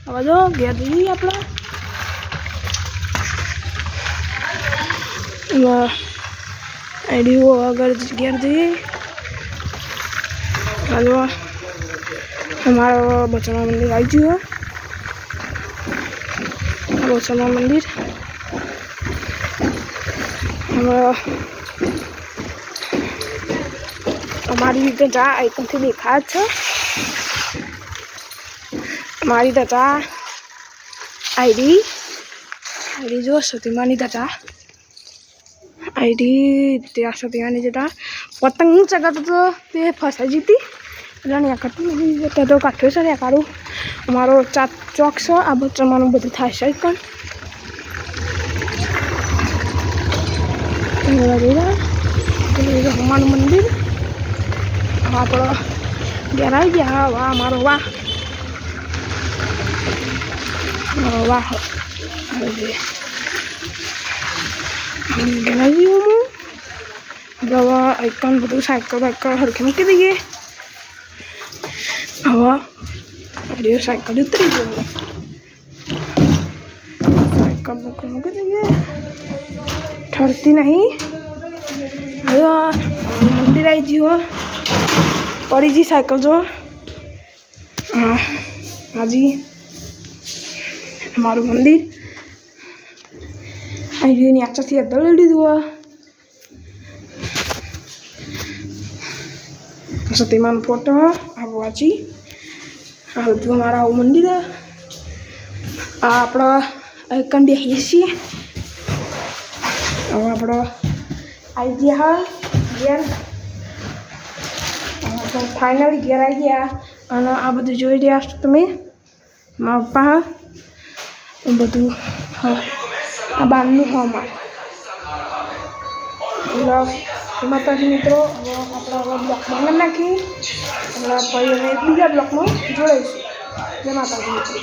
હવે જો ઘેર જઈએ આપણે આઈડીઓ આગળ ઘેર જઈએ હલો हमारा बचना मंदिर आई जी है बचना मंदिर हमारी रीते जा आइकन से देखा है हमारी तथा आईडी जो सतीमानी तथा आईडी त्या सतीमानी जता पतंग चगाता तो ते फसा जीती नहीं करती तो काठे से काढ़ू अमरो चौक से आ बच्चा बधु थाय से हनुमान मंदिर आप घेर आई गया वाह मारो वाह वाह घेर आई दवा आइकन बधु साइकिल वाइकल हरखे मूकी दीजिए हवा अरे साइकिल उतरी गई साइकिल मूकी दीजिए ठरती नहीं मंदिर आई जी हो पड़ी जी साइकिल जो हाँ जी हमारू मंदिर आई जी नहीं अच्छा सी अद्दल ले लीधु सतीमान फोटो अब वाची બધું અમારા આવું મંદિર આ આપણો આઈકન બેસીએ છીએ હવે આપણો આવી ગયા ઘેર ફાઇનલી ઘેર આવી ગયા અને આ બધું જોઈ રહ્યા છો તમે મારા પપ્પા બધું આ બહારનું હવામાં માતાજી મિત્રો હવે આપણે હવે બ્લોક બનાવી નાખી આપણે પછી બીજા બ્લોકમાં જોડાઈશું જય માતાજી મિત્રો।